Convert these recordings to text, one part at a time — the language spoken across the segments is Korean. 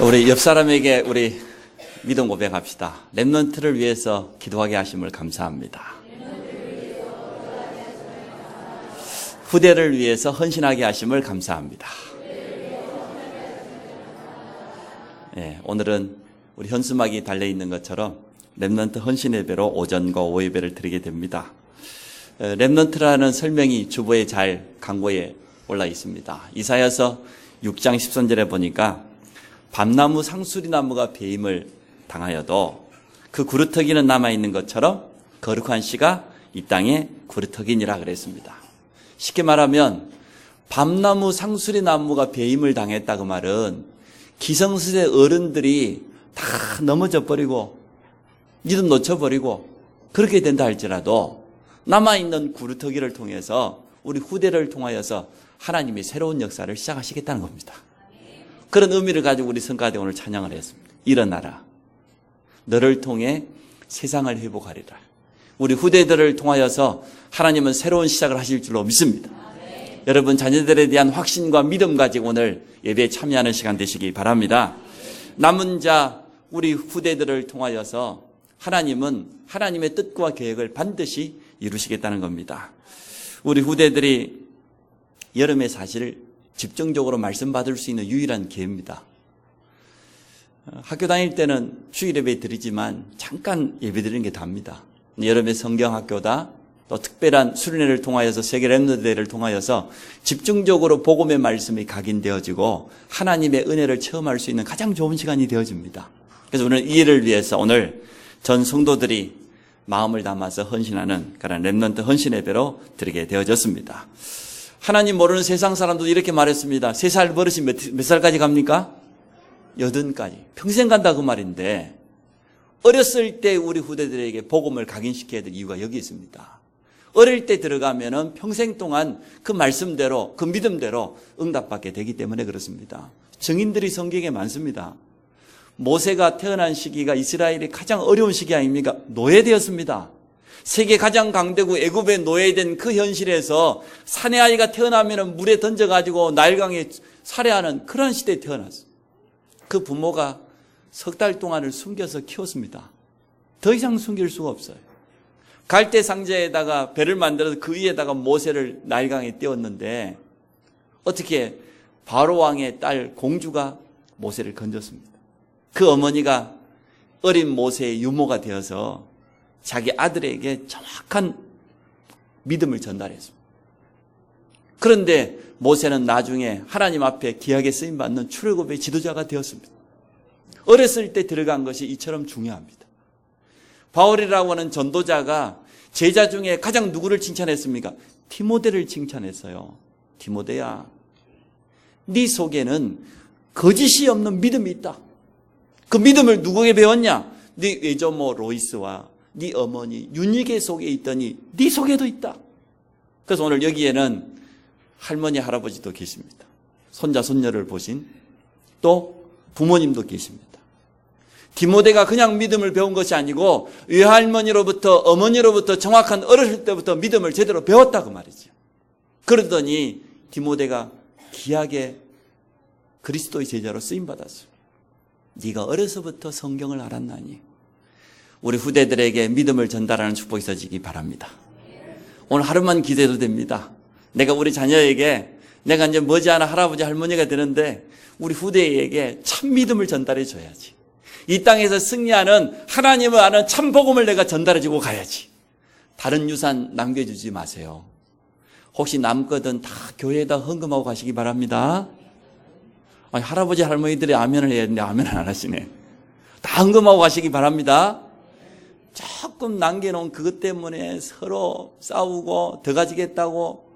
우리 옆 사람에게 우리 믿음 고백합시다. 렘넌트를 위해서 기도하게 하심을 감사합니다. 후대를 위해서 헌신하게 하심을 감사합니다. 네, 오늘은 우리 현수막이 달려있는 것처럼 렘넌트 헌신 예배로 오전과 오후 예배를 드리게 됩니다. 렘넌트라는 설명이 주보에 잘 강고에 올라 있습니다. 이사야서 6장 10선절에 보니까 밤나무 상수리나무가 배임을 당하여도 그 구루터기는 남아있는 것처럼 거룩한 씨가 이 땅에 구루터기니라 그랬습니다. 쉽게 말하면 밤나무 상수리나무가 배임을 당했다 그 말은 기성세대 어른들이 다 넘어져 버리고 믿음 놓쳐버리고 그렇게 된다 할지라도 남아있는 구루터기를 통해서 우리 후대를 통하여서 하나님이 새로운 역사를 시작하시겠다는 겁니다. 그런 의미를 가지고 우리 성가대 오늘 찬양을 했습니다. 일어나라. 너를 통해 세상을 회복하리라. 우리 후대들을 통하여서 하나님은 새로운 시작을 하실 줄로 믿습니다. 여러분 자녀들에 대한 확신과 믿음 가지고 오늘 예배에 참여하는 시간 되시기 바랍니다. 남은 자 우리 후대들을 통하여서 하나님은 하나님의 뜻과 계획을 반드시 이루시겠다는 겁니다. 우리 후대들이 여름에 사실 집중적으로 말씀 받을 수 있는 유일한 기회입니다. 학교 다닐 때는 주일 예배 드리지만 잠깐 예배 드리는 게 답니다. 여름에 성경학교다 또 특별한 수련회를 통하여서 세계 렘넌트대회를 통하여서 집중적으로 복음의 말씀이 각인되어지고 하나님의 은혜를 체험할 수 있는 가장 좋은 시간이 되어집니다. 그래서 오늘 이 일을 위해서 오늘 전 성도들이 마음을 담아서 헌신하는 그런 렘넌트 헌신 예배로 드리게 되어졌습니다. 하나님 모르는 세상 사람도 이렇게 말했습니다. 3살 버릇이 몇 살까지 갑니까? 80까지. 평생 간다 그 말인데 어렸을 때 우리 후대들에게 복음을 각인시켜야 될 이유가 여기 있습니다. 어릴 때 들어가면은 평생 동안 그 말씀대로 그 믿음대로 응답받게 되기 때문에 그렇습니다. 증인들이 성경에 많습니다. 모세가 태어난 시기가 이스라엘이 가장 어려운 시기 아닙니까? 노예되었습니다. 세계 가장 강대국 애굽에 노예된 그 현실에서 사내 아이가 태어나면 물에 던져가지고 나일강에 살해하는 그런 시대에 태어났어요. 그 부모가 석 달 동안을 숨겨서 키웠습니다. 더 이상 숨길 수가 없어요. 갈대 상자에다가 배를 만들어서 그 위에다가 모세를 나일강에 띄웠는데 어떻게 바로 왕의 딸 공주가 모세를 건졌습니다. 그 어머니가 어린 모세의 유모가 되어서 자기 아들에게 정확한 믿음을 전달했습니다. 그런데 모세는 나중에 하나님 앞에 귀하게 쓰임받는 출애굽의 지도자가 되었습니다. 어렸을 때 들어간 것이 이처럼 중요합니다. 바울이라고 하는 전도자가 제자 중에 가장 누구를 칭찬했습니까? 디모데를 칭찬했어요. 디모데야, 네 속에는 거짓이 없는 믿음이 있다. 그 믿음을 누구에게 배웠냐? 네 외조모 로이스와 네 어머니 윤희계 속에 있더니 네 속에도 있다. 그래서 오늘 여기에는 할머니 할아버지도 계십니다. 손자 손녀를 보신 또 부모님도 계십니다. 디모데가 그냥 믿음을 배운 것이 아니고 외할머니로부터 어머니로부터 정확한 어렸을 때부터 믿음을 제대로 배웠다 그 말이죠. 그러더니 디모데가 귀하게 그리스도의 제자로 쓰임받았어요. 네가 어려서부터 성경을 알았나니 우리 후대들에게 믿음을 전달하는 축복이 있어지기 바랍니다. 오늘 하루만 기대도 됩니다. 내가 우리 자녀에게 내가 이제 머지않아 할아버지 할머니가 되는데 우리 후대에게 참 믿음을 전달해 줘야지. 이 땅에서 승리하는 하나님을 아는 참 복음을 내가 전달해 주고 가야지. 다른 유산 남겨주지 마세요. 혹시 남거든 다 교회에다 헌금하고 가시기 바랍니다. 아니, 할아버지 할머니들이 아멘을 해야 되는데 아멘을 안 하시네. 다 헌금하고 가시기 바랍니다. 조금 남겨놓은 그것 때문에 서로 싸우고 더 가지겠다고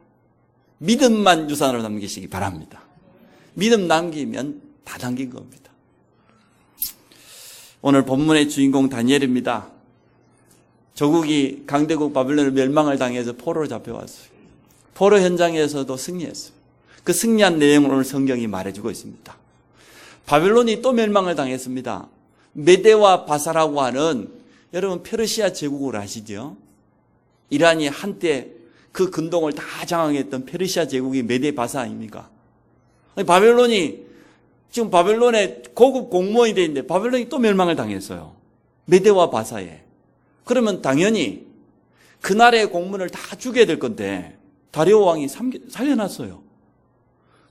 믿음만 유산으로 남기시기 바랍니다. 믿음 남기면 다 남긴 겁니다. 오늘 본문의 주인공 다니엘입니다. 조국이 강대국 바벨론을 멸망을 당해서 포로로 잡혀왔어요. 포로 현장에서도 승리했어요. 그 승리한 내용을 오늘 성경이 말해주고 있습니다. 바벨론이 또 멸망을 당했습니다. 메대와 바사라고 하는 여러분 페르시아 제국을 아시죠? 이란이 한때 그 근동을 다 장악했던 페르시아 제국이 메대 바사 아닙니까? 바벨론이 지금 바벨론에 고급 공무원이 돼 있는데 바벨론이 또 멸망을 당했어요. 메대와 바사에. 그러면 당연히 그 나라의 공무원을 다 죽여야 될 건데 다리오 왕이 살려놨어요.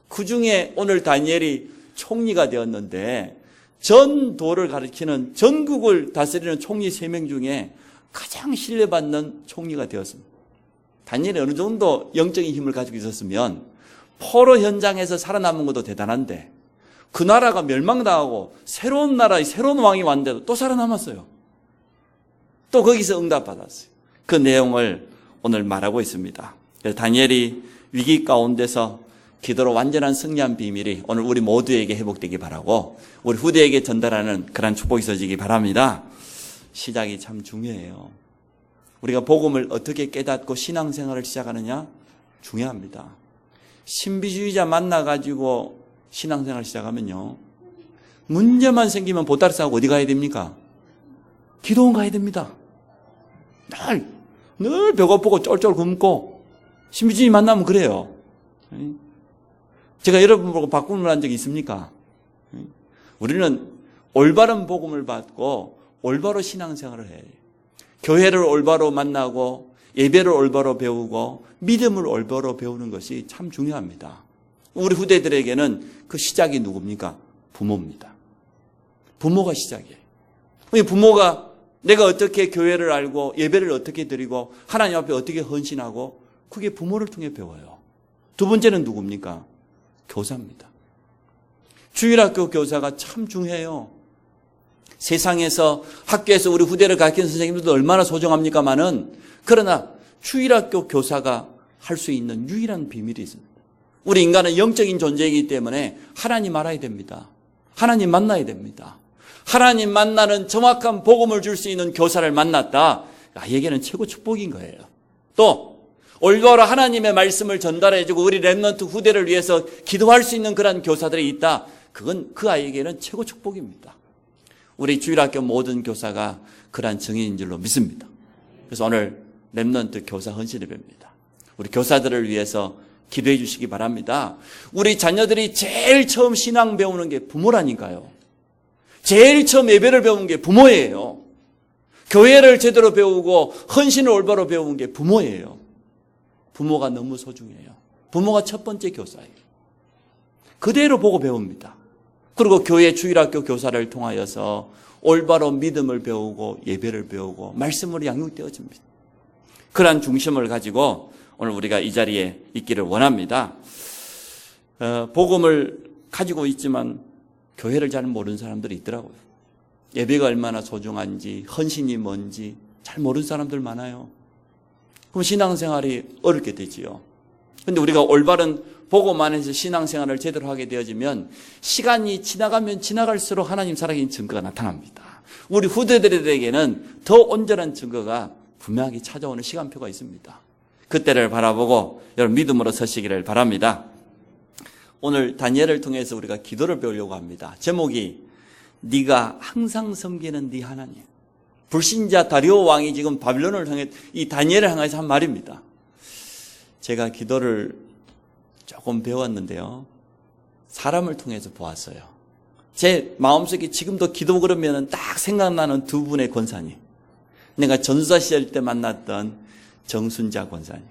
그 중에 오늘 다니엘이 총리가 되었는데 전도를 가리키는 전국을 다스리는 총리 3명 중에 가장 신뢰받는 총리가 되었습니다. 다니엘이 어느 정도 영적인 힘을 가지고 있었으면 포로 현장에서 살아남은 것도 대단한데 그 나라가 멸망당하고 새로운 나라의 새로운 왕이 왔는데도 또 살아남았어요. 또 거기서 응답받았어요. 그 내용을 오늘 말하고 있습니다. 그래서 다니엘이 위기 가운데서 기도로 완전한 승리한 비밀이 오늘 우리 모두에게 회복되기 바라고 우리 후대에게 전달하는 그런 축복이 있어지기 바랍니다. 시작이 참 중요해요. 우리가 복음을 어떻게 깨닫고 신앙생활을 시작하느냐 중요합니다. 신비주의자 만나가지고 신앙생활을 시작하면요 문제만 생기면 보따리 싸고 어디 가야 됩니까? 기도원 가야 됩니다. 늘 배고프고 쫄쫄 굶고 신비주의 만나면 그래요. 제가 여러분 보고 바꾸는 한 적이 있습니까? 우리는 올바른 복음을 받고 올바로 신앙생활을 해요. 교회를 올바로 만나고 예배를 올바로 배우고 믿음을 올바로 배우는 것이 참 중요합니다. 우리 후대들에게는 그 시작이 누굽니까? 부모입니다. 부모가 시작이에요. 부모가 내가 어떻게 교회를 알고 예배를 어떻게 드리고 하나님 앞에 어떻게 헌신하고 그게 부모를 통해 배워요. 두 번째는 누굽니까? 교사입니다. 주일학교 교사가 참 중요해요. 세상에서 학교에서 우리 후대를 가르치는 선생님들도 얼마나 소중합니까마는 그러나 주일학교 교사가 할 수 있는 유일한 비밀이 있습니다. 우리 인간은 영적인 존재이기 때문에 하나님 알아야 됩니다. 하나님 만나야 됩니다. 하나님 만나는 정확한 복음을 줄 수 있는 교사를 만났다. 나에게는 최고 축복인 거예요. 또 올바로 하나님의 말씀을 전달해주고 우리 렘넌트 후대를 위해서 기도할 수 있는 그런 교사들이 있다. 그건 그 아이에게는 최고 축복입니다. 우리 주일학교 모든 교사가 그러한 증인인 줄로 믿습니다. 그래서 오늘 렘넌트 교사 헌신을 뵙니다. 우리 교사들을 위해서 기도해 주시기 바랍니다. 우리 자녀들이 제일 처음 신앙 배우는 게 부모라니까요. 제일 처음 예배를 배우는 게 부모예요. 교회를 제대로 배우고 헌신을 올바로 배우는 게 부모예요. 부모가 너무 소중해요. 부모가 첫 번째 교사예요. 그대로 보고 배웁니다. 그리고 교회 주일학교 교사를 통하여서 올바로 믿음을 배우고 예배를 배우고 말씀으로 양육되어집니다. 그러한 중심을 가지고 오늘 우리가 이 자리에 있기를 원합니다. 복음을 가지고 있지만 교회를 잘 모르는 사람들이 있더라고요. 예배가 얼마나 소중한지 헌신이 뭔지 잘 모르는 사람들 많아요. 그럼 신앙생활이 어렵게 되지요. 그런데 우리가 올바른 복음 안에서 신앙생활을 제대로 하게 되어지면 시간이 지나가면 지나갈수록 하나님 살아계신 증거가 나타납니다. 우리 후대들에게는 더 온전한 증거가 분명하게 찾아오는 시간표가 있습니다. 그때를 바라보고 여러분 믿음으로 서시기를 바랍니다. 오늘 다니엘을 통해서 우리가 기도를 배우려고 합니다. 제목이 네가 항상 섬기는 네 하나님. 불신자 다리오 왕이 지금 바빌론을 향해 이 다니엘을 향해서 한 말입니다. 제가 기도를 조금 배웠는데요. 사람을 통해서 보았어요. 제 마음속에 지금도 기도 그러면 딱 생각나는 두 분의 권사님. 내가 전수사 시절 때 만났던 정순자 권사님.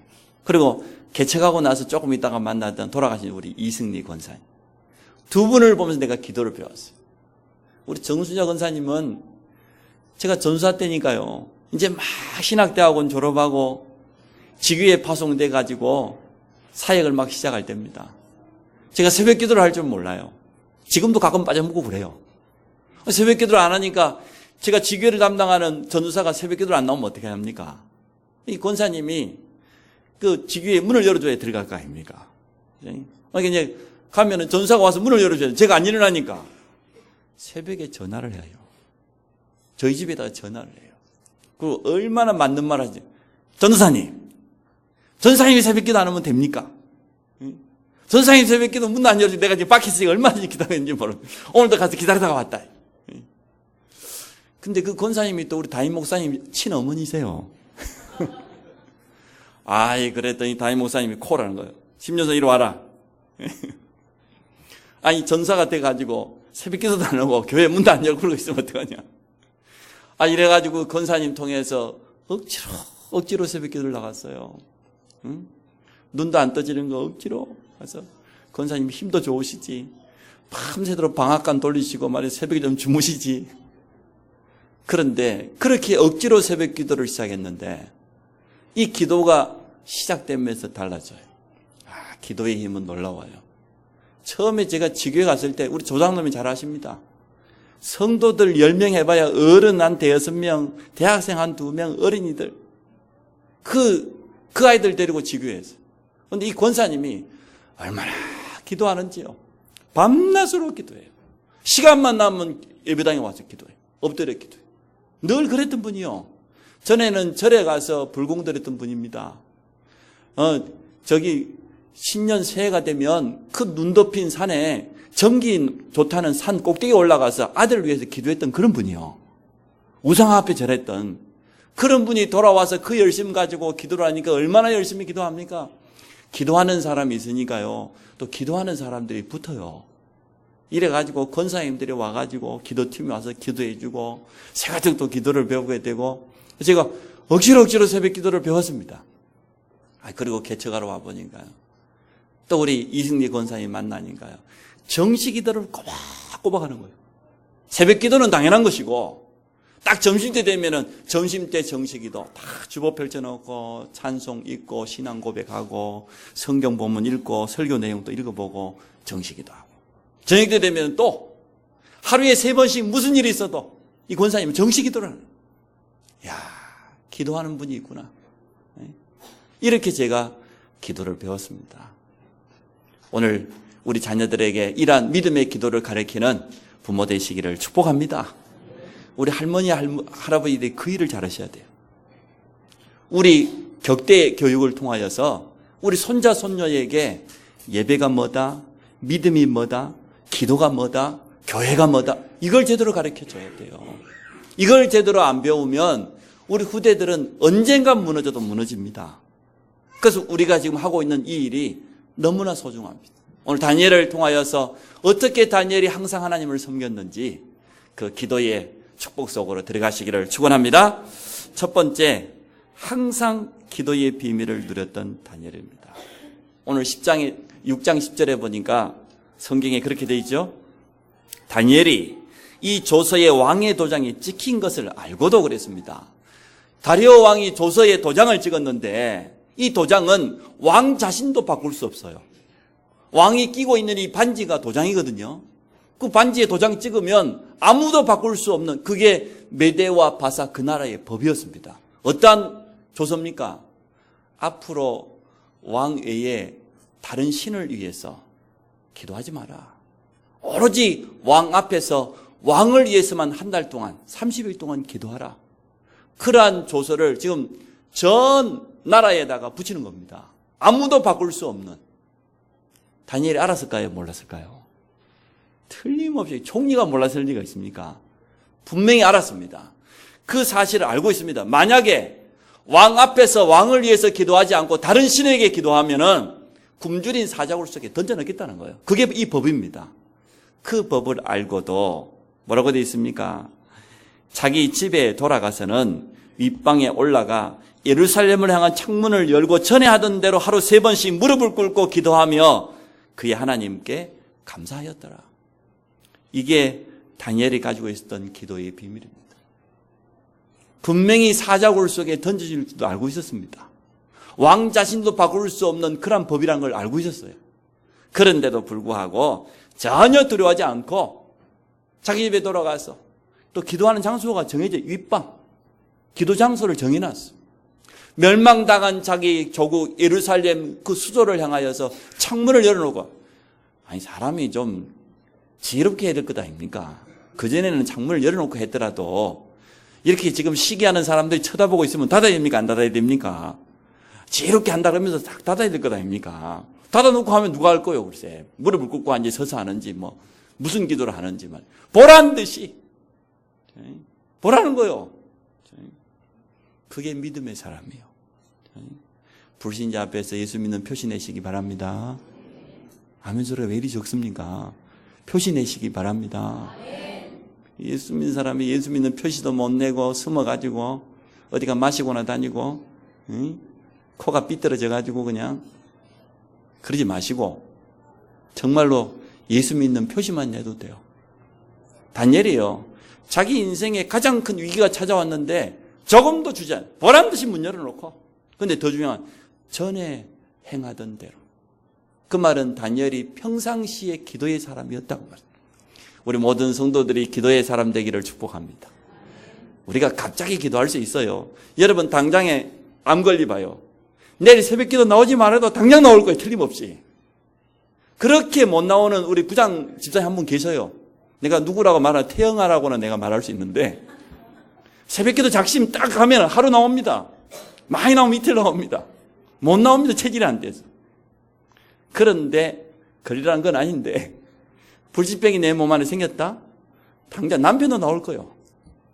그리고 개척하고 나서 조금 있다가 만났던 돌아가신 우리 이승리 권사님. 두 분을 보면서 내가 기도를 배웠어요. 우리 정순자 권사님은 제가 전수사 때니까요. 이제 막 신학대학원 졸업하고 직위에 파송돼 가지고 사역을 막 시작할 때입니다. 제가 새벽 기도를 할 줄 몰라요. 지금도 가끔 빠져먹고 그래요. 새벽 기도를 안 하니까 제가 직위를 담당하는 전도사가 새벽 기도를 안 나오면 어떻게 합니까? 이 권사님이 그 직위에 문을 열어줘야 들어갈 거 아닙니까? 그러니까 이제 가면은 전도사가 와서 문을 열어줘야 제가 안 일어나니까 새벽에 전화를 해요. 저희 집에다가 전화를 해요. 그리고 얼마나 맞는 말 하지. 전도사님이 새벽 기도 안 하면 됩니까? 전도사님 새벽 기도 문 안 열어주고 내가 지금 밖에서 얼마나 기다렸는지 모르고 오늘도 가서 기다리다가 왔다. 근데 그 권사님이 또 우리 담임 목사님 친어머니세요. 아이, 그랬더니 담임 목사님이 코라는 거예요. 심여서 이리 와라. 아니, 전사가 돼가지고 새벽 기도도 안 하고 교회 문도 안 열고 그러고 있으면 어떡하냐. 이래가지고 권사님 통해서 억지로 새벽 기도를 나갔어요. 응? 눈도 안 떠지는 거 억지로. 그래서 권사님 힘도 좋으시지. 밤새도록 방앗간 돌리시고 말이야 새벽에 좀 주무시지. 그런데 그렇게 억지로 새벽 기도를 시작했는데 이 기도가 시작되면서 달라져요. 기도의 힘은 놀라워요. 처음에 제가 지교에 갔을 때 우리 조장님이 잘 아십니다. 성도들 10명 해봐야 어른 한 6명, 대학생 한 2명, 어린이들. 그 아이들 데리고 지교했어요. 그런데 이 권사님이 얼마나 기도하는지요. 밤낮으로 기도해요. 시간만 나면 예배당에 와서 기도해요. 엎드려 기도해요. 늘 그랬던 분이요. 전에는 절에 가서 불공 드렸던 분입니다. 신년 새해가 되면 그 눈 덮인 산에 전기 좋다는 산 꼭대기에 올라가서 아들을 위해서 기도했던 그런 분이요. 우상 앞에 절했던 그런 분이 돌아와서 그 열심 가지고 기도를 하니까 얼마나 열심히 기도합니까? 기도하는 사람이 있으니까요. 또 기도하는 사람들이 붙어요. 이래가지고 권사님들이 와가지고 기도팀이 와서 기도해주고 새가족 또 기도를 배우게 되고 제가 억지로 새벽 기도를 배웠습니다. 그리고 개척하러 와보니까요. 또 우리 이승리 권사님 만나니까요. 정시 기도를 꼬박꼬박 하는 거예요. 새벽 기도는 당연한 것이고 딱 점심때 되면은 점심때 정시 기도 딱 주보 펼쳐놓고 찬송 읽고 신앙 고백하고 성경 본문 읽고 설교 내용도 읽어보고 정시 기도하고 저녁 때 되면 또 하루에 3번씩 무슨 일이 있어도 이 권사님은 정시 기도를 하는 거예요. 기도하는 분이 있구나. 이렇게 제가 기도를 배웠습니다. 오늘 우리 자녀들에게 이러한 믿음의 기도를 가르치는 부모 되시기를 축복합니다. 우리 할머니, 할아버지들이 그 일을 잘하셔야 돼요. 우리 격대 교육을 통하여서 우리 손자, 손녀에게 예배가 뭐다, 믿음이 뭐다, 기도가 뭐다, 교회가 뭐다, 이걸 제대로 가르쳐줘야 돼요. 이걸 제대로 안 배우면 우리 후대들은 언젠가 무너져도 무너집니다. 그래서 우리가 지금 하고 있는 이 일이 너무나 소중합니다. 오늘 다니엘을 통하여서 어떻게 다니엘이 항상 하나님을 섬겼는지 그 기도의 축복 속으로 들어가시기를 축원합니다. 첫 번째, 항상 기도의 비밀을 누렸던 다니엘입니다. 오늘 6장 10절에 보니까 성경에 그렇게 되어 있죠. 다니엘이 이 조서에 왕의 도장이 찍힌 것을 알고도 그랬습니다. 다리오 왕이 조서에 도장을 찍었는데 이 도장은 왕 자신도 바꿀 수 없어요. 왕이 끼고 있는 이 반지가 도장이거든요. 그 반지에 도장 찍으면 아무도 바꿀 수 없는 그게 메대와 바사 그 나라의 법이었습니다. 어떠한 조서입니까? 앞으로 왕 외에 다른 신을 위해서 기도하지 마라. 오로지 왕 앞에서 왕을 위해서만 한 달 동안 30일 동안 기도하라. 그러한 조서를 지금 전 나라에다가 붙이는 겁니다. 아무도 바꿀 수 없는. 다니엘이 알았을까요? 몰랐을까요? 틀림없이 총리가 몰랐을 리가 있습니까? 분명히 알았습니다. 그 사실을 알고 있습니다. 만약에 왕 앞에서 왕을 위해서 기도하지 않고 다른 신에게 기도하면은 굶주린 사자굴 속에 던져넣겠다는 거예요. 그게 이 법입니다. 그 법을 알고도 뭐라고 되어 있습니까? 자기 집에 돌아가서는 윗방에 올라가 예루살렘을 향한 창문을 열고 전에 하던 대로 하루 3번씩 무릎을 꿇고 기도하며 그의 하나님께 감사하였더라. 이게 다니엘이 가지고 있었던 기도의 비밀입니다. 분명히 사자굴 속에 던져질 줄도 알고 있었습니다. 왕 자신도 바꿀 수 없는 그런 법이라는 걸 알고 있었어요. 그런데도 불구하고 전혀 두려워하지 않고 자기 집에 돌아가서 또 기도하는 장소가 정해져 윗방 기도 장소를 정해놨어. 멸망당한 자기 조국 예루살렘 그 수도를 향하여서 창문을 열어놓고 사람이 좀 지혜롭게 해야 될 것 아닙니까? 그전에는 창문을 열어놓고 했더라도 이렇게 지금 시기하는 사람들이 쳐다보고 있으면 닫아야 됩니까? 안 닫아야 됩니까? 지혜롭게 한다 그러면서 딱 닫아야 될 것 아닙니까? 닫아놓고 하면 누가 할 거예요, 글쎄. 무릎을 꿇고 앉아 서서 하는지 무슨 기도를 하는지 보란 듯이 보라는 거요. 그게 믿음의 사람이에요. 불신자 앞에서 예수 믿는 표시 내시기 바랍니다. 아멘 소리가 왜 이리 적습니까? 표시 내시기 바랍니다. 예수 믿는 사람이 예수 믿는 표시도 못 내고 숨어가지고 어디가 마시거나 다니고 코가 삐뚤어져가지고 그냥 그러지 마시고 정말로 예수 믿는 표시만 내도 돼요. 다니엘이요. 자기 인생에 가장 큰 위기가 찾아왔는데 조금도 주지 않아요. 보란듯이 문 열어놓고. 근데 더 중요한 전에 행하던 대로. 그 말은 다니엘이 평상시에 기도의 사람이었다고 말합니다. 우리 모든 성도들이 기도의 사람 되기를 축복합니다. 우리가 갑자기 기도할 수 있어요. 여러분 당장에 암 걸려봐요. 내일 새벽기도 나오지 말아도 당장 나올 거예요. 틀림없이. 그렇게 못 나오는 우리 부장 집사님 한 분 계셔요. 내가 누구라고 말하면 태영아라고는 내가 말할 수 있는데 새벽기도 작심 딱 하면 하루 나옵니다. 많이 나오면 이틀 나옵니다. 못 나옵니다. 체질이 안 돼서. 그런데 걸리라는 건 아닌데 불치병이 내 몸 안에 생겼다? 당장 남편도 나올 거예요.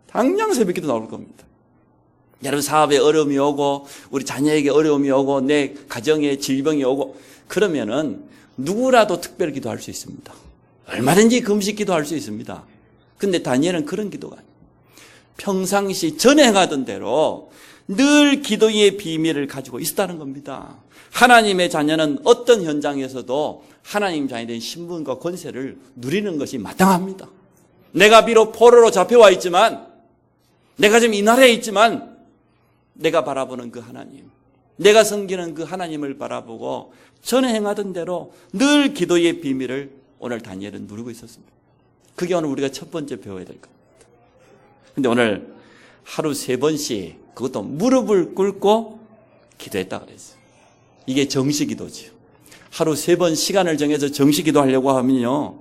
당장 새벽기도 나올 겁니다. 여러분 사업에 어려움이 오고 우리 자녀에게 어려움이 오고 내 가정에 질병이 오고 그러면은 누구라도 특별 기도할 수 있습니다. 얼마든지 금식 기도할 수 있습니다. 근데 다니엘은 그런 기도가 아니에요. 평상시 전에 행하던 대로 늘 기도의 비밀을 가지고 있었다는 겁니다. 하나님의 자녀는 어떤 현장에서도 하나님 자녀된 신분과 권세를 누리는 것이 마땅합니다. 내가 비록 포로로 잡혀와 있지만 내가 지금 이 나라에 있지만 내가 바라보는 그 하나님, 내가 섬기는 그 하나님을 바라보고 전에 행하던 대로 늘 기도의 비밀을 오늘 다니엘은 누리고 있었습니다. 그게 오늘 우리가 첫 번째 배워야 될 겁니다. 근데 오늘 하루 3번씩 그것도 무릎을 꿇고 기도했다고 그랬어요. 이게 정시기도지요. 하루 3번 시간을 정해서 정시기도 하려고 하면요.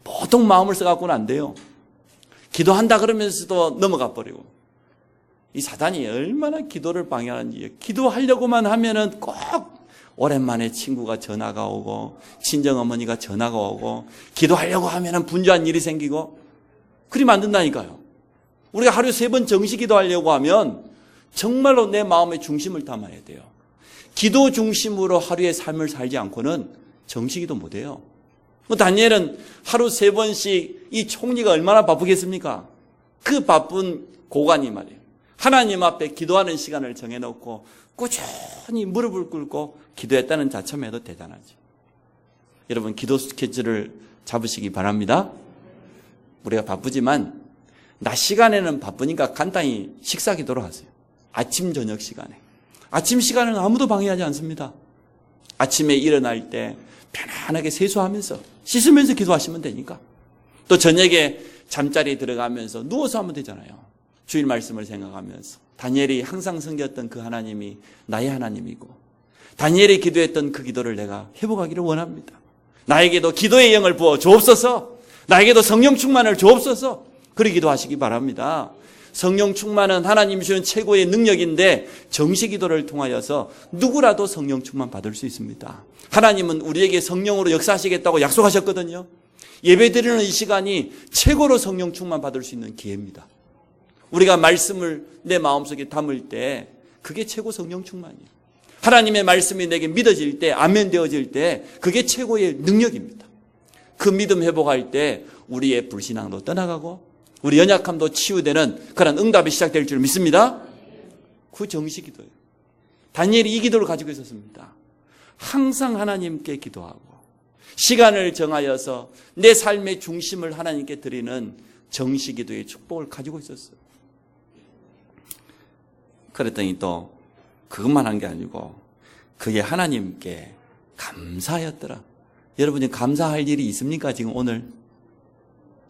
보통 마음을 써갖고는 안 돼요. 기도한다 그러면서도 넘어가 버리고. 이 사단이 얼마나 기도를 방해하는지. 기도하려고만 하면은 꼭 오랜만에 친구가 전화가 오고 친정어머니가 전화가 오고 기도하려고 하면은 분주한 일이 생기고 그러면 안 된다니까요. 우리가 하루에 3번 정시기도 하려고 하면 정말로 내 마음의 중심을 담아야 돼요. 기도 중심으로 하루의 삶을 살지 않고는 정시기도 못해요. 다니엘은 하루 3번씩 이 총리가 얼마나 바쁘겠습니까? 그 바쁜 고관이 말이에요. 하나님 앞에 기도하는 시간을 정해놓고 꾸준히 무릎을 꿇고 기도했다는 자체만해도 대단하죠. 여러분 기도 스케줄을 잡으시기 바랍니다. 우리가 바쁘지만 낮 시간에는 바쁘니까 간단히 식사 기도를 하세요. 아침 저녁 시간에. 아침 시간에는 아무도 방해하지 않습니다. 아침에 일어날 때 편안하게 세수하면서 씻으면서 기도하시면 되니까. 또 저녁에 잠자리에 들어가면서 누워서 하면 되잖아요. 주일 말씀을 생각하면서. 다니엘이 항상 섬겼던 그 하나님이 나의 하나님이고 다니엘이 기도했던 그 기도를 내가 회복하기를 원합니다. 나에게도 기도의 영을 부어 주옵소서. 나에게도 성령 충만을 주옵소서. 그렇게 기도하시기 바랍니다. 성령 충만은 하나님이 주는 최고의 능력인데 정시기도를 통하여서 누구라도 성령 충만 받을 수 있습니다. 하나님은 우리에게 성령으로 역사하시겠다고 약속하셨거든요. 예배드리는 이 시간이 최고로 성령 충만 받을 수 있는 기회입니다. 우리가 말씀을 내 마음속에 담을 때 그게 최고 성령 충만이에요. 하나님의 말씀이 내게 믿어질 때, 아멘 되어질 때 그게 최고의 능력입니다. 그 믿음 회복할 때 우리의 불신앙도 떠나가고 우리 연약함도 치유되는 그런 응답이 시작될 줄 믿습니다. 그 정시기도예요. 다니엘이 이 기도를 가지고 있었습니다. 항상 하나님께 기도하고 시간을 정하여서 내 삶의 중심을 하나님께 드리는 정시기도의 축복을 가지고 있었어요. 그랬더니 또 그것만 한 게 아니고 그게 하나님께 감사하였더라. 여러분이 감사할 일이 있습니까? 지금 오늘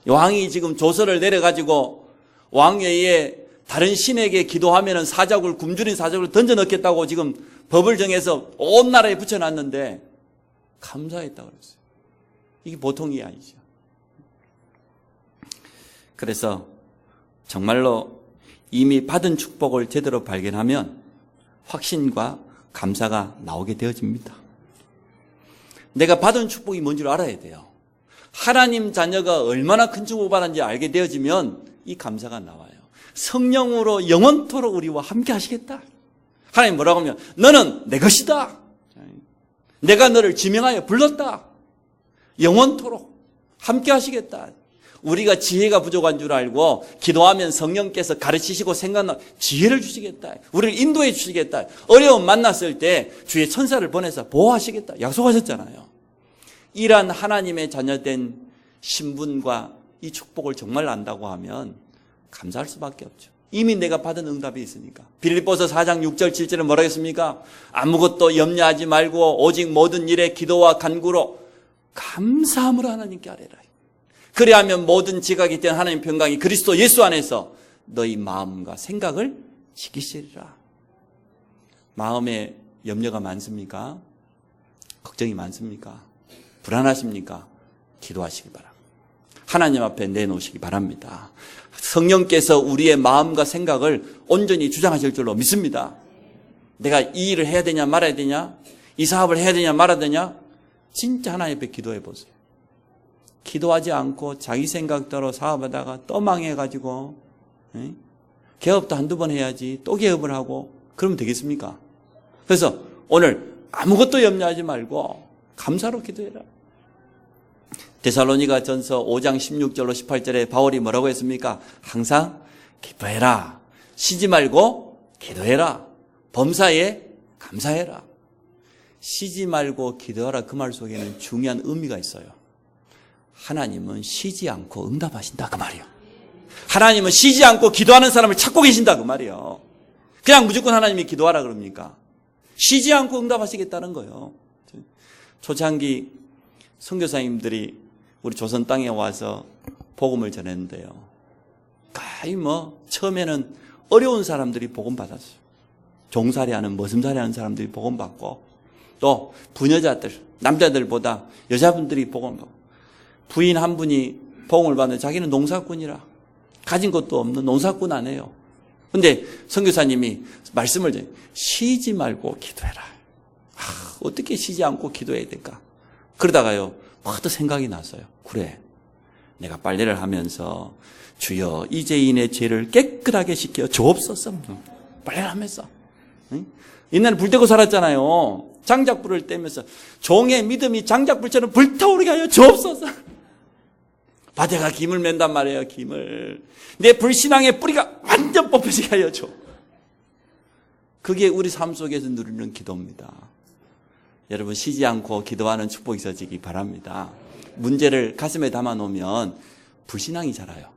왕이 지금 조서를 내려가지고 왕외에 다른 신에게 기도하면은 사자굴, 굶주린 사자굴을 던져 넣겠다고 지금 법을 정해서 온 나라에 붙여놨는데 감사했다고 그랬어요. 이게 보통 일이 아니죠. 그래서 정말로 이미 받은 축복을 제대로 발견하면 확신과 감사가 나오게 되어집니다. 내가 받은 축복이 뭔지를 알아야 돼요. 하나님 자녀가 얼마나 큰 축복을 받았는지 알게 되어지면 이 감사가 나와요. 성령으로 영원토록 우리와 함께 하시겠다. 하나님 뭐라고 하면 너는 내 것이다. 내가 너를 지명하여 불렀다. 영원토록 함께 하시겠다. 우리가 지혜가 부족한 줄 알고 기도하면 성령께서 가르치시고 생각나 지혜를 주시겠다. 우리를 인도해 주시겠다. 어려움 만났을 때 주의 천사를 보내서 보호하시겠다. 약속하셨잖아요. 이러한 하나님의 자녀된 신분과 이 축복을 정말 안다고 하면 감사할 수밖에 없죠. 이미 내가 받은 응답이 있으니까. 빌립보서 4장 6절 7절은 뭐라고 했습니까? 아무것도 염려하지 말고 오직 모든 일에 기도와 간구로 감사함으로 하나님께 아뢰라. 그리하면 모든 지각이 된 하나님 평강이 그리스도 예수 안에서 너희 마음과 생각을 지키시리라. 마음에 염려가 많습니까? 걱정이 많습니까? 불안하십니까? 기도하시기 바랍니다. 하나님 앞에 내놓으시기 바랍니다. 성령께서 우리의 마음과 생각을 온전히 주장하실 줄로 믿습니다. 내가 이 일을 해야 되냐 말아야 되냐, 이 사업을 해야 되냐 말아야 되냐, 진짜 하나님 앞에 기도해 보세요. 기도하지 않고 자기 생각대로 사업하다가 또 망해가지고 개업도 한두 번 해야지 또 개업을 하고 그러면 되겠습니까? 그래서 오늘 아무것도 염려하지 말고 감사로 기도해라. 데살로니가 전서 5장 16절로 18절에 바울이 뭐라고 했습니까? 항상 기도해라. 쉬지 말고 기도해라. 범사에 감사해라. 쉬지 말고 기도하라 그 말 속에는 중요한 의미가 있어요. 하나님은 쉬지 않고 응답하신다 그 말이에요. 하나님은 쉬지 않고 기도하는 사람을 찾고 계신다 그 말이에요. 그냥 무조건 하나님이 기도하라 그럽니까? 쉬지 않고 응답하시겠다는 거예요. 초창기 선교사님들이 우리 조선 땅에 와서 복음을 전했는데요. 거의 처음에는 어려운 사람들이 복음 받았어요. 종살이하는 머슴살이하는 사람들이 복음 받고 또 부녀자들, 남자들보다 여자분들이 복음 받고 부인 한 분이 복음을 받는데 자기는 농사꾼이라 가진 것도 없는 농사꾼 아니에요. 근데 선교사님이 말씀을 드려요. 쉬지 말고 기도해라. 어떻게 쉬지 않고 기도해야 될까? 그러다가요, 또 생각이 났어요. 그래, 내가 빨래를 하면서 주여 이제인의 죄를 깨끗하게 씻겨 주옵소서. 빨래를 하면서 옛날에 불 떼고 살았잖아요. 장작불을 떼면서 종의 믿음이 장작불처럼 불타오르게 하여 주옵소서. 바다가 김을 맨단 말이에요. 김을 내 불신앙의 뿌리가 완전 뽑혀지게 하여 줘. 그게 우리 삶 속에서 누리는 기도입니다. 여러분 쉬지 않고 기도하는 축복이 있어지기 바랍니다. 문제를 가슴에 담아놓으면 불신앙이 자라요.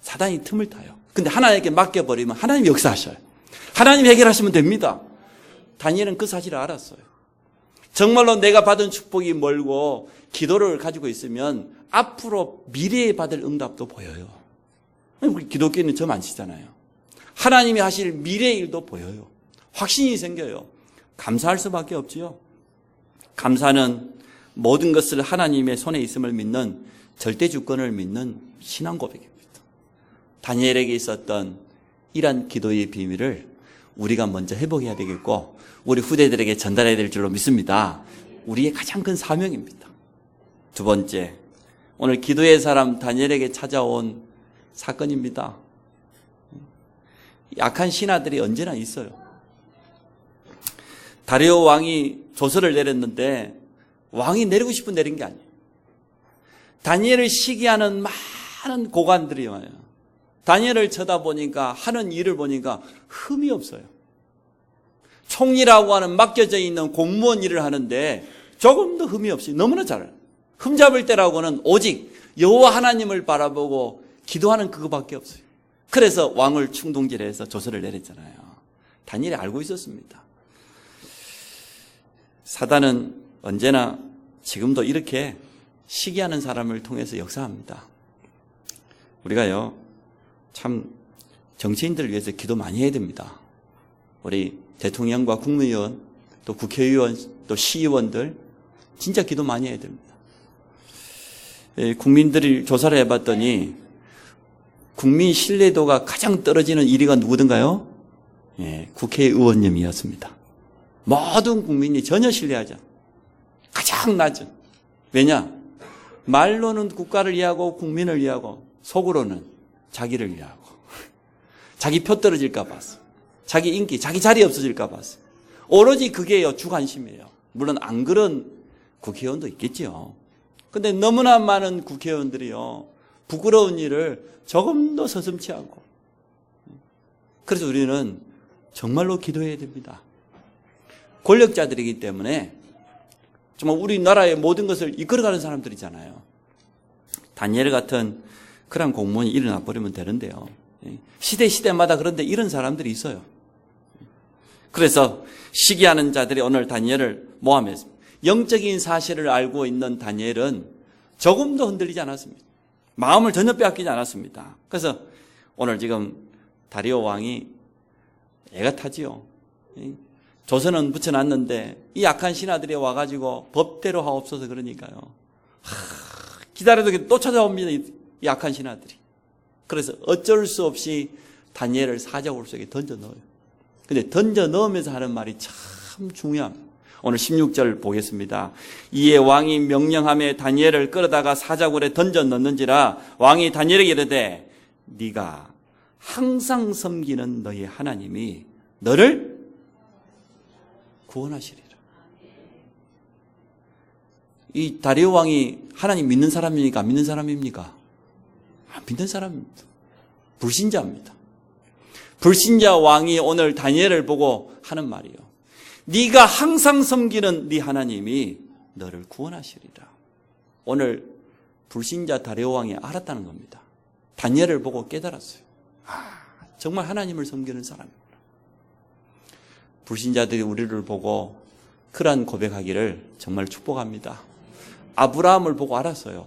사단이 틈을 타요. 근데 하나님께 맡겨버리면 하나님이 역사하셔요. 하나님이 해결하시면 됩니다. 다니엘은 그 사실을 알았어요. 정말로 내가 받은 축복이 멀고 기도를 가지고 있으면 앞으로 미래에 받을 응답도 보여요. 우리 기독교인은 점 안 치잖아요. 하나님이 하실 미래의 일도 보여요. 확신이 생겨요. 감사할 수밖에 없지요. 감사는 모든 것을 하나님의 손에 있음을 믿는 절대 주권을 믿는 신앙 고백입니다. 다니엘에게 있었던 이러한 기도의 비밀을 우리가 먼저 회복해야 되겠고 우리 후대들에게 전달해야 될 줄로 믿습니다. 우리의 가장 큰 사명입니다. 두 번째, 오늘 기도의 사람 다니엘에게 찾아온 사건입니다. 약한 신하들이 언제나 있어요. 다리오 왕이 조서를 내렸는데 왕이 내리고 싶은 내린 게 아니에요. 다니엘을 시기하는 많은 고관들이 와요. 다니엘을 쳐다보니까 하는 일을 보니까 흠이 없어요. 총리라고 하는 맡겨져 있는 공무원 일을 하는데 조금도 흠이 없이 너무나 잘해요. 흠 잡을 때라고는 오직 여호와 하나님을 바라보고 기도하는 그거밖에 없어요. 그래서 왕을 충동질해서 조서를 내렸잖아요. 다니엘이 알고 있었습니다. 사단은 언제나 지금도 이렇게 시기하는 사람을 통해서 역사합니다. 우리가요, 참 정치인들을 위해서 기도 많이 해야 됩니다. 우리 대통령과 국무위원, 또 국회의원, 또 시의원들 진짜 기도 많이 해야 됩니다. 국민들이 조사를 해봤더니 국민 신뢰도가 가장 떨어지는 1위가 누구든가요? 국회의원님이었습니다. 모든 국민이 전혀 신뢰하지 않아요. 가장 낮은. 왜냐? 말로는 국가를 위하고 국민을 위하고 속으로는 자기를 위하고 자기 표 떨어질까 봐서 자기 인기, 자기 자리 없어질까 봐서 오로지 그게요 주관심이에요. 물론 안 그런 국회의원도 있겠지요. 근데 너무나 많은 국회의원들이요, 부끄러운 일을 조금도 서슴지 않고. 그래서 우리는 정말로 기도해야 됩니다. 권력자들이기 때문에 정말 우리나라의 모든 것을 이끌어가는 사람들이잖아요. 다니엘 같은 그런 공무원이 일어나 버리면 되는데요. 시대마다 그런데 이런 사람들이 있어요. 그래서 시기하는 자들이 오늘 다니엘을 모함했습니다. 영적인 사실을 알고 있는 다니엘은 조금도 흔들리지 않았습니다. 마음을 전혀 빼앗기지 않았습니다. 그래서 오늘 지금 다리오 왕이 애가 타지요. 조선은 붙여놨는데 이 약한 신하들이 와가지고 법대로 하옵소서 그러니까요. 기다려도 또 찾아옵니다. 이 약한 신하들이. 그래서 어쩔 수 없이 다니엘을 사자굴 속에 던져 넣어요. 근데 던져 넣으면서 하는 말이 참 중요합니다. 오늘 16절 보겠습니다. 이에 왕이 명령하며 다니엘을 끌어다가 사자굴에 던져 넣는지라 왕이 다니엘에게 이르되 네가 항상 섬기는 너희 하나님이 너를 구원하시리라. 이 다리오 왕이 하나님 믿는 사람입니까? 안 믿는 사람입니까? 안 믿는 사람입니다. 불신자입니다. 불신자 왕이 오늘 다니엘을 보고 하는 말이요. 네가 항상 섬기는 네 하나님이 너를 구원하시리라. 오늘 불신자 다리오 왕이 알았다는 겁니다. 다니엘을 보고 깨달았어요. 정말 하나님을 섬기는 사람이구나. 불신자들이 우리를 보고 그러한 고백하기를 정말 축복합니다. 아브라함을 보고 알았어요.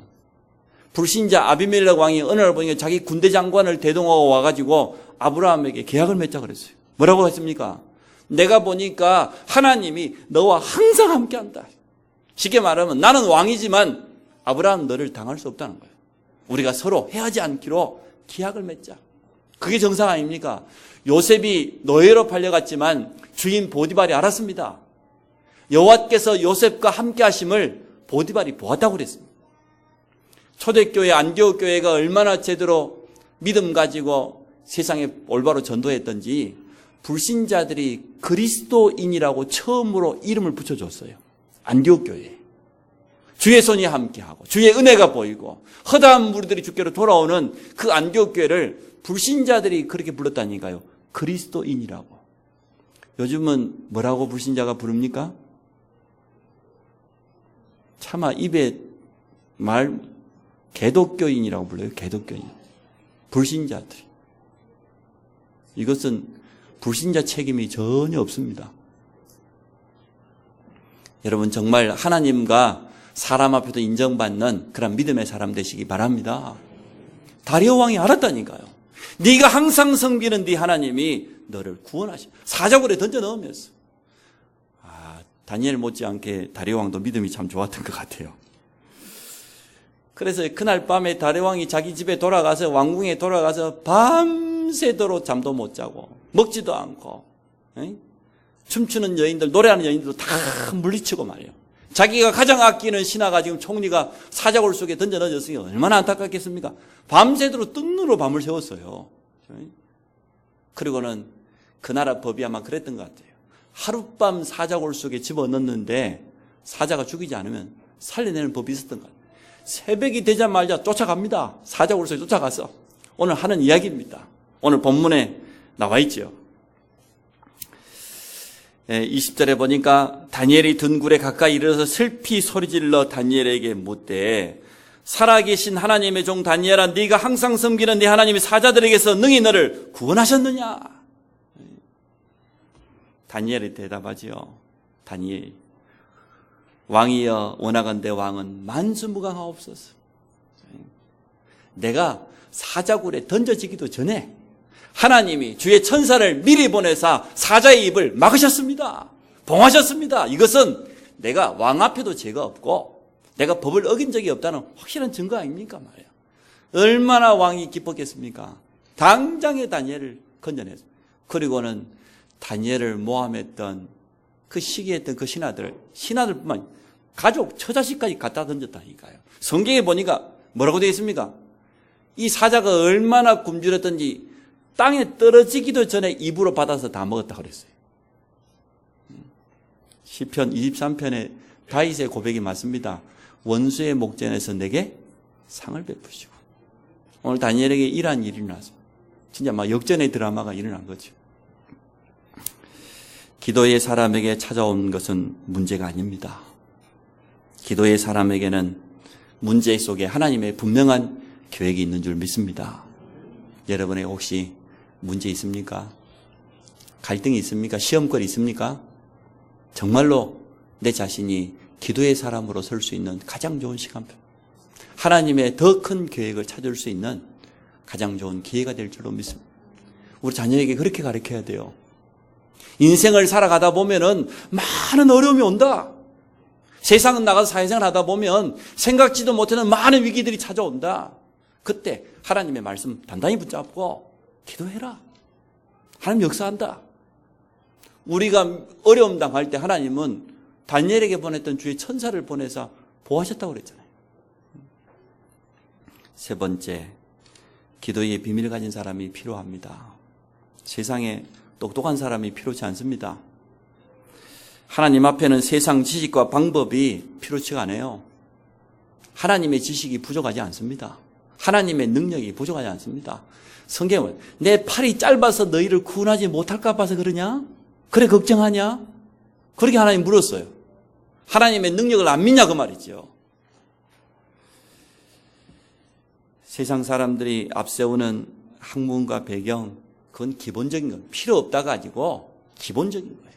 불신자 아비멜렉 왕이 어느 날 보니까 자기 군대 장관을 대동하고 와가지고 아브라함에게 계약을 맺자 그랬어요. 뭐라고 했습니까? 내가 보니까 하나님이 너와 항상 함께한다. 쉽게 말하면 나는 왕이지만 아브라함 너를 당할 수 없다는 거예요. 우리가 서로 해하지 않기로 계약을 맺자. 그게 정상 아닙니까? 요셉이 노예로 팔려갔지만 주인 보디발이 알았습니다. 여호와께서 요셉과 함께 하심을 보디발이 보았다고 그랬습니다. 초대교회 안디옥 교회가 얼마나 제대로 믿음 가지고 세상에 올바로 전도했던지 불신자들이 그리스도인이라고 처음으로 이름을 붙여줬어요. 안디옥 교회에. 주의 손이 함께하고 주의 은혜가 보이고 허다한 무리들이 주께로 돌아오는 그 안디옥 교회를 불신자들이 그렇게 불렀다니까요. 그리스도인이라고. 요즘은 뭐라고 불신자가 부릅니까? 차마 입에 말 개독교인이라고 불러요. 개독교인. 불신자들이. 이것은 불신자 책임이 전혀 없습니다. 여러분 정말 하나님과 사람 앞에도 인정받는 그런 믿음의 사람 되시기 바랍니다. 다리오 왕이 알았다니까요. 네가 항상 섬기는 네 하나님이 너를 구원하시. 사자굴에 던져 넣으면서. 다니엘 못지않게 다리오 왕도 믿음이 참 좋았던 것 같아요. 그래서 그날 밤에 다리오 왕이 자기 집에 돌아가서 왕궁에 돌아가서 밤새도록 잠도 못 자고 먹지도 않고 춤추는 여인들, 노래하는 여인들도 다 물리치고 말이에요. 자기가 가장 아끼는 신하가 지금 총리가 사자굴 속에 던져 넣어졌으니 얼마나 안타깝겠습니까? 밤새도록 뜬눈으로 밤을 새웠어요. 그리고는 그 나라 법이 아마 그랬던 것 같아요. 하룻밤 사자굴 속에 집어넣는데 사자가 죽이지 않으면 살려내는 법이 있었던 것 같아요. 새벽이 되자마자 쫓아갑니다. 사자굴 속에 쫓아가서. 오늘 하는 이야기입니다. 오늘 본문에 나와 있죠. 20절에 보니까 다니엘이 든 굴에 가까이 이르러서 슬피 소리질러 다니엘에게 묻되 살아계신 하나님의 종 다니엘아 네가 항상 섬기는 네 하나님이 사자들에게서 능히 너를 구원하셨느냐. 다니엘이 대답하지요. 다니엘 왕이여 원하건대 왕은 만수무강하옵소서. 내가 사자굴에 던져지기도 전에 하나님이 주의 천사를 미리 보내사 사자의 입을 막으셨습니다. 봉하셨습니다. 이것은 내가 왕 앞에도 죄가 없고 내가 법을 어긴 적이 없다는 확실한 증거 아닙니까 말이에요. 얼마나 왕이 기뻤겠습니까? 당장에 다니엘을 건져냈습니다. 그리고는 다니엘을 모함했던 그 시기했던 그 신하들뿐만 가족, 처자식까지 갖다 던졌다니까요. 성경에 보니까 뭐라고 되어 있습니까? 이 사자가 얼마나 굶주렸던지 땅에 떨어지기도 전에 입으로 받아서 다 먹었다고 그랬어요. 시편 23편에 다윗의 고백이 맞습니다. 원수의 목전에서 내게 상을 베푸시고. 오늘 다니엘에게 이러한 일이 일어났습니다. 진짜 막 역전의 드라마가 일어난 거죠. 기도의 사람에게 찾아온 것은 문제가 아닙니다. 기도의 사람에게는 문제 속에 하나님의 분명한 계획이 있는 줄 믿습니다. 여러분의 혹시 문제 있습니까? 갈등이 있습니까? 시험거리 있습니까? 정말로 내 자신이 기도의 사람으로 설 수 있는 가장 좋은 시간표, 하나님의 더 큰 계획을 찾을 수 있는 가장 좋은 기회가 될 줄로 믿습니다. 우리 자녀에게 그렇게 가르쳐야 돼요. 인생을 살아가다 보면은 많은 어려움이 온다. 세상은 나가서 사회생활 하다 보면 생각지도 못하는 많은 위기들이 찾아온다. 그때 하나님의 말씀 단단히 붙잡고 기도해라. 하나님 역사한다. 우리가 어려움 당할 때 하나님은 다니엘에게 보냈던 주의 천사를 보내서 보호하셨다고 그랬잖아요. 세 번째, 기도의 비밀을 가진 사람이 필요합니다. 세상에 똑똑한 사람이 필요치 않습니다. 하나님 앞에는 세상 지식과 방법이 필요치가 않아요. 하나님의 지식이 부족하지 않습니다. 하나님의 능력이 부족하지 않습니다. 성경은 내 팔이 짧아서 너희를 구원하지 못할까 봐서 그러냐? 그래 걱정하냐? 그렇게 하나님 물었어요. 하나님의 능력을 안 믿냐 그 말이죠. 세상 사람들이 앞세우는 학문과 배경, 그건 기본적인 건 필요 없다 가지고 기본적인 거예요.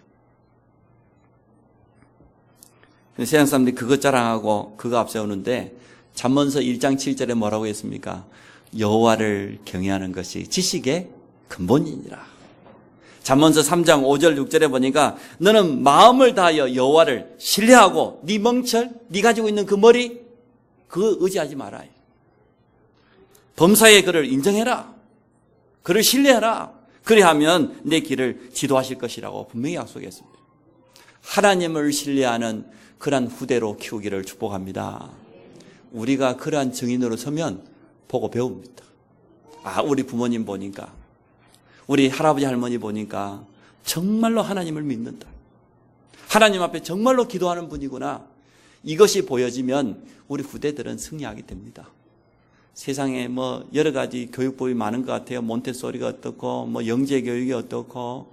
세상 사람들이 그것 자랑하고 그거 앞세우는데 잠언서 1장 7절에 뭐라고 했습니까? 여호와를 경외하는 것이 지식의 근본이니라. 잠언서 3장 5절 6절에 보니까 너는 마음을 다하여 여호와를 신뢰하고 네 멍철, 네 가지고 있는 그 머리 그거 의지하지 마라. 범사의 그를 인정해라. 그를 신뢰해라. 그리하면 내 길을 지도하실 것이라고 분명히 약속했습니다. 하나님을 신뢰하는 그러한 후대로 키우기를 축복합니다. 우리가 그러한 증인으로 서면 보고 배웁니다. 아, 우리 부모님 보니까, 우리 할아버지 할머니 보니까 정말로 하나님을 믿는다. 하나님 앞에 정말로 기도하는 분이구나. 이것이 보여지면 우리 후대들은 승리하게 됩니다. 세상에 뭐 여러 가지 교육법이 많은 것 같아요. 몬테소리가 어떻고 뭐 영재교육이 어떻고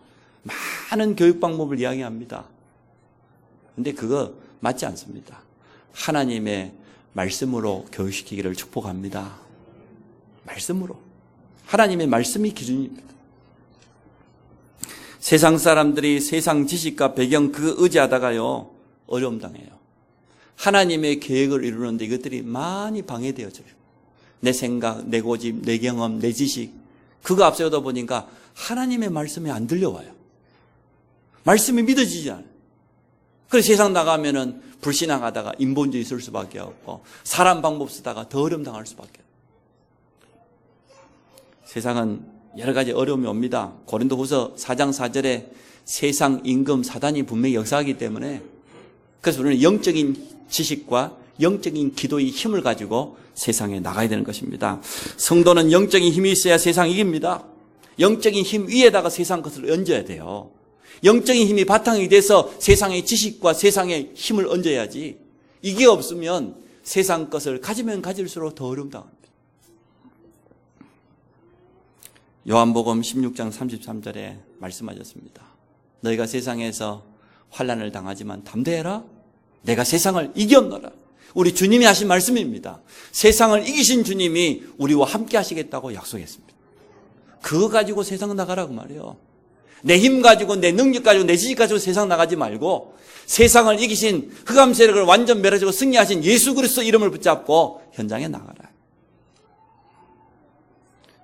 많은 교육 방법을 이야기합니다. 근데 그거 맞지 않습니다. 하나님의 말씀으로 교육시키기를 축복합니다. 말씀으로. 하나님의 말씀이 기준입니다. 세상 사람들이 세상 지식과 배경 그거 의지하다가요 어려움 당해요. 하나님의 계획을 이루는데 이것들이 많이 방해되어져요. 내 생각, 내 고집, 내 경험, 내 지식 그거 앞세우다 보니까 하나님의 말씀이 안 들려와요. 말씀이 믿어지지 않아요. 그래서 세상 나가면은 불신앙하다가 인본주의 쓸 수밖에 없고 사람 방법 쓰다가 더 어려움 당할 수밖에 없어요. 세상은 여러 가지 어려움이 옵니다. 고린도후서 4장 4절에 세상 임금 사단이 분명히 역사하기 때문에 그래서 우리는 영적인 지식과 영적인 기도의 힘을 가지고 세상에 나가야 되는 것입니다. 성도는 영적인 힘이 있어야 세상 이깁니다. 영적인 힘 위에다가 세상 것을 얹어야 돼요. 영적인 힘이 바탕이 돼서 세상의 지식과 세상의 힘을 얹어야지 이게 없으면 세상 것을 가지면 가질수록 더 어려움 당합니다. 요한복음 16장 33절에 말씀하셨습니다. 너희가 세상에서 환난을 당하지만 담대해라. 내가 세상을 이겼노라. 우리 주님이 하신 말씀입니다. 세상을 이기신 주님이 우리와 함께 하시겠다고 약속했습니다. 그거 가지고 세상 나가라고 말이에요. 내 힘 가지고 내 능력 가지고 내 지식 가지고 세상 나가지 말고 세상을 이기신 흑암 세력을 완전 멸하시고 승리하신 예수 그리스도 이름을 붙잡고 현장에 나가라.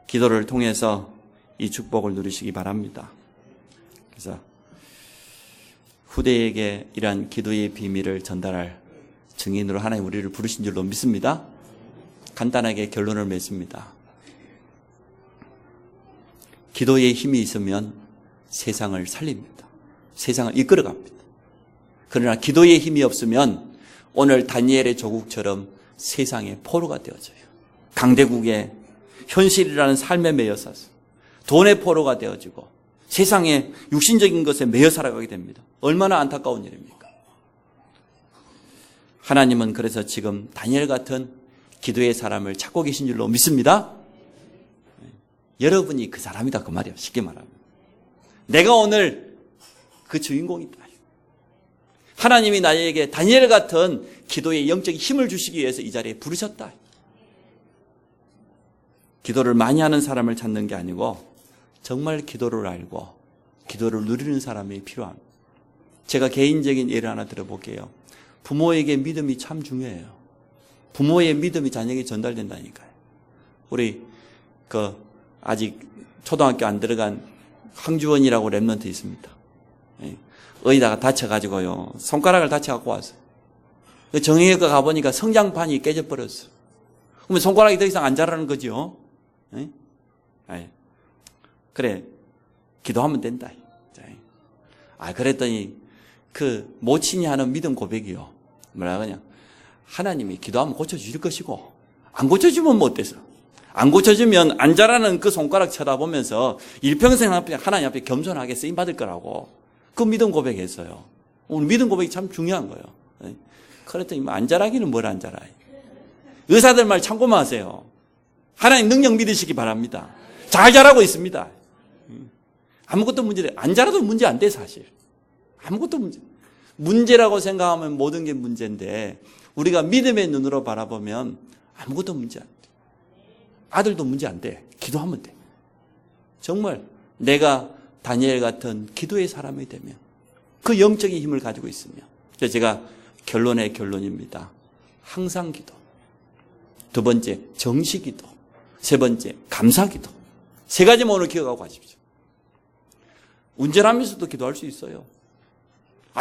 기도를 통해서 이 축복을 누리시기 바랍니다. 그래서 후대에게 이러한 기도의 비밀을 전달할 증인으로 하나님 우리를 부르신 줄로 믿습니다. 간단하게 결론을 맺습니다. 기도의 힘이 있으면 세상을 살립니다. 세상을 이끌어갑니다. 그러나 기도의 힘이 없으면 오늘 다니엘의 조국처럼 세상의 포로가 되어져요. 강대국의 현실이라는 삶에 매여 사서 돈의 포로가 되어지고 세상의 육신적인 것에 매여 살아가게 됩니다. 얼마나 안타까운 일입니까? 하나님은 그래서 지금 다니엘 같은 기도의 사람을 찾고 계신 줄로 믿습니다. 여러분이 그 사람이다 그 말이에요. 쉽게 말하면. 내가 오늘 그 주인공이다. 하나님이 나에게 다니엘 같은 기도의 영적인 힘을 주시기 위해서 이 자리에 부르셨다. 기도를 많이 하는 사람을 찾는 게 아니고 정말 기도를 알고 기도를 누리는 사람이 필요합니다. 제가 개인적인 예를 하나 들어볼게요. 부모에게 믿음이 참 중요해요. 부모의 믿음이 자녀에게 전달된다니까요. 우리 아직 초등학교 안 들어간 황주원이라고 랩런트 있습니다. 어디다가 다쳐가지고요. 손가락을 다쳐갖고 왔어요. 정형외과 가보니까 성장판이 깨져버렸어요. 그러면 손가락이 더 이상 안 자라는 거죠. 그래, 기도하면 된다. 그랬더니 그 모친이 하는 믿음 고백이요. 뭐라 그냥 하나님이 기도하면 고쳐주실 것이고 안 고쳐주면 뭐 어때서? 안 고쳐주면 안 자라는 그 손가락 쳐다보면서 일평생 하나님 앞에 겸손하게 쓰임받을 거라고 그 믿음 고백했어요. 오늘 믿음 고백이 참 중요한 거예요. 그랬더니 안 자라기는 뭘 안 자라요. 의사들 말 참고만 하세요. 하나님 능력 믿으시기 바랍니다. 잘 자라고 있습니다. 아무것도 안 자라도 문제 안 돼 사실. 아무것도 문제라고 생각하면 모든 게 문제인데 우리가 믿음의 눈으로 바라보면 아무것도 문제 안 돼. 아들도 문제 안 돼. 기도하면 돼. 정말 내가 다니엘 같은 기도의 사람이 되면 그 영적인 힘을 가지고 있으면 그래서 제가 결론의 결론입니다. 항상 기도. 두 번째 정시기도. 세 번째 감사기도. 세 가지만 오늘 기억하고 가십시오. 운전하면서도 기도할 수 있어요.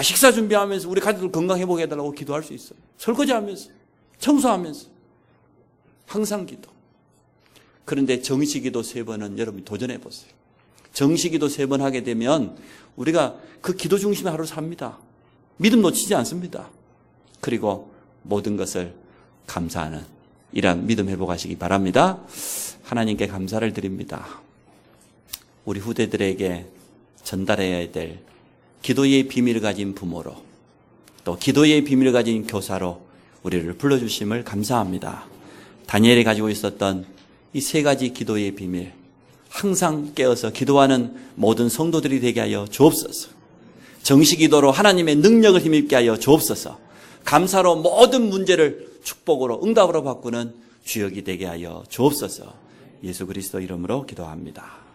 식사 준비하면서 우리 가족들 건강 회복해 달라고 기도할 수 있어요. 설거지하면서 청소하면서 항상 기도. 그런데 정시기도 3번은 여러분이 도전해 보세요. 정시기도 3번 하게 되면 우리가 그 기도 중심의 하루 삽니다. 믿음 놓치지 않습니다. 그리고 모든 것을 감사하는 이러한 믿음 회복하시기 바랍니다. 하나님께 감사를 드립니다. 우리 후대들에게 전달해야 될 기도의 비밀을 가진 부모로 또 기도의 비밀을 가진 교사로 우리를 불러주심을 감사합니다. 다니엘이 가지고 있었던 이 3가지 기도의 비밀 항상 깨어서 기도하는 모든 성도들이 되게 하여 주옵소서. 정시기도로 하나님의 능력을 힘입게 하여 주옵소서. 감사로 모든 문제를 축복으로 응답으로 바꾸는 주역이 되게 하여 주옵소서. 예수 그리스도 이름으로 기도합니다.